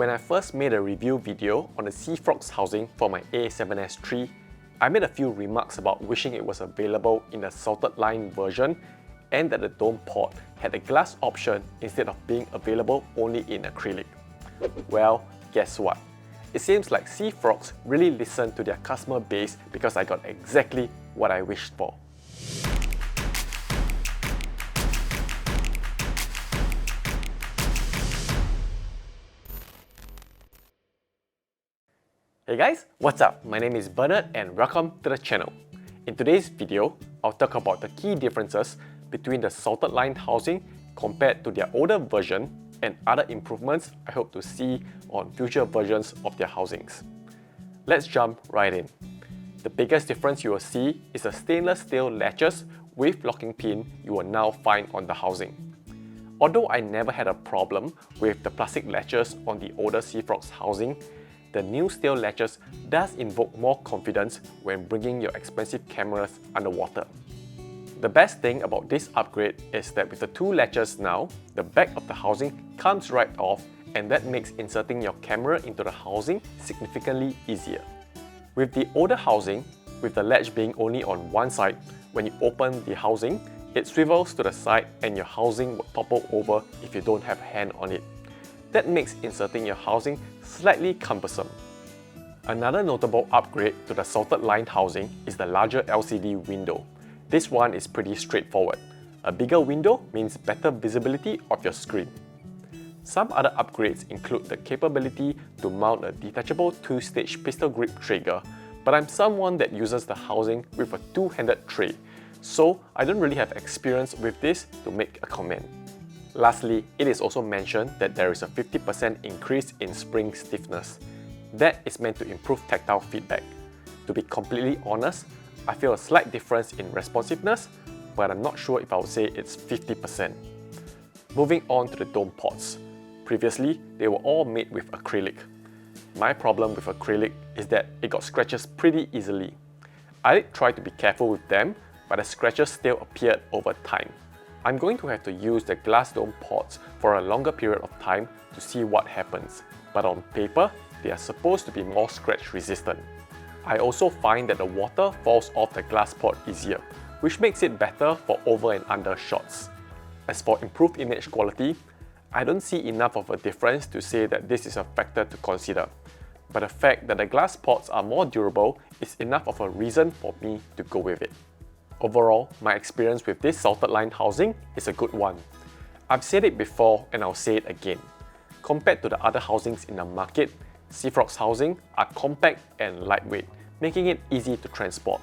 When I first made a review video on the Seafrogs housing for my A7S III, I made a few remarks about wishing it was available in the salted line version and that the dome port had a glass option instead of being available only in acrylic. Well, guess what? It seems like Seafrogs really listened to their customer base because I got exactly what I wished for. Hey guys, what's up? My name is Bernard and welcome to the channel. In today's video, I'll talk about the key differences between the salted line housing compared to their older version and other improvements I hope to see on future versions of their housings. Let's jump right in. The biggest difference you will see is the stainless steel latches with locking pin you will now find on the housing. Although I never had a problem with the plastic latches on the older Seafrogs housing, the new steel latches does invoke more confidence when bringing your expensive cameras underwater. The best thing about this upgrade is that with the two latches now, the back of the housing comes right off, and that makes inserting your camera into the housing significantly easier. With the older housing, with the latch being only on one side, when you open the housing, it swivels to the side and your housing will topple over if you don't have a hand on it. That makes inserting your housing slightly cumbersome. Another notable upgrade to the salted line housing is the larger LCD window. This one is pretty straightforward. A bigger window means better visibility of your screen. Some other upgrades include the capability to mount a detachable two-stage pistol grip trigger, but I'm someone that uses the housing with a two-handed tray, so I don't really have experience with this to make a comment. Lastly, it is also mentioned that there is a 50% increase in spring stiffness. That is meant to improve tactile feedback. To be completely honest, I feel a slight difference in responsiveness, but I'm not sure if I would say it's 50%. Moving on to the dome ports. Previously, they were all made with acrylic. My problem with acrylic is that it got scratches pretty easily. I did try to be careful with them, but the scratches still appeared over time. I'm going to have to use the glass dome ports for a longer period of time to see what happens, but on paper, they are supposed to be more scratch resistant. I also find that the water falls off the glass port easier, which makes it better for over and under shots. As for improved image quality, I don't see enough of a difference to say that this is a factor to consider, but the fact that the glass ports are more durable is enough of a reason for me to go with it. Overall, my experience with this salted line housing is a good one. I've said it before and I'll say it again. Compared to the other housings in the market, Seafrogs housing are compact and lightweight, making it easy to transport.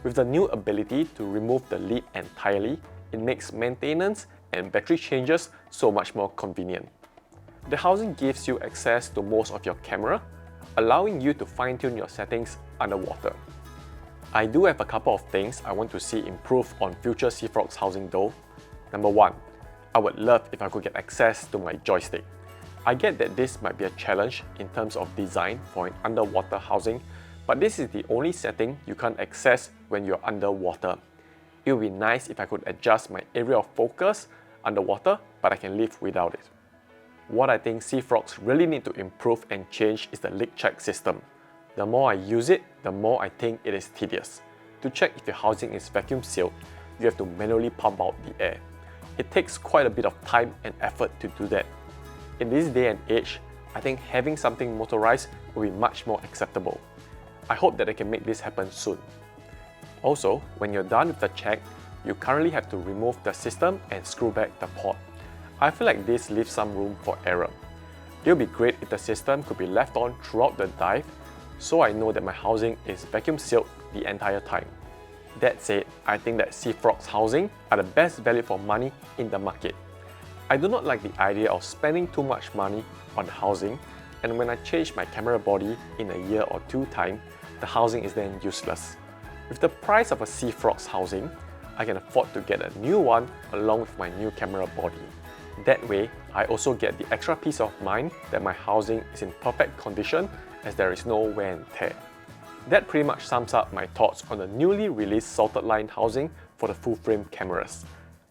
With the new ability to remove the lid entirely, it makes maintenance and battery changes so much more convenient. The housing gives you access to most of your camera, allowing you to fine-tune your settings underwater. I do have a couple of things I want to see improve on future Seafrogs housing though. Number one, I would love if I could get access to my joystick. I get that this might be a challenge in terms of design for an underwater housing, but this is the only setting you can't access when you're underwater. It would be nice if I could adjust my area of focus underwater, but I can live without it. What I think Seafrogs really need to improve and change is the leak check system. The more I use it, the more I think it is tedious. To check if your housing is vacuum sealed, you have to manually pump out the air. It takes quite a bit of time and effort to do that. In this day and age, I think having something motorized will be much more acceptable. I hope that I can make this happen soon. Also, when you're done with the check, you currently have to remove the system and screw back the port. I feel like this leaves some room for error. It would be great if the system could be left on throughout the dive, so I know that my housing is vacuum sealed the entire time. That said, I think that Seafrogs housing are the best value for money in the market. I do not like the idea of spending too much money on the housing, and when I change my camera body in a year or two time, the housing is then useless. With the price of a Seafrogs housing, I can afford to get a new one along with my new camera body. That way, I also get the extra peace of mind that my housing is in perfect condition as there is no wear and tear. That pretty much sums up my thoughts on the newly released salted line housing for the full-frame cameras.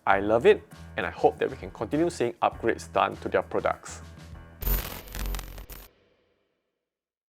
I love it, and I hope that we can continue seeing upgrades done to their products.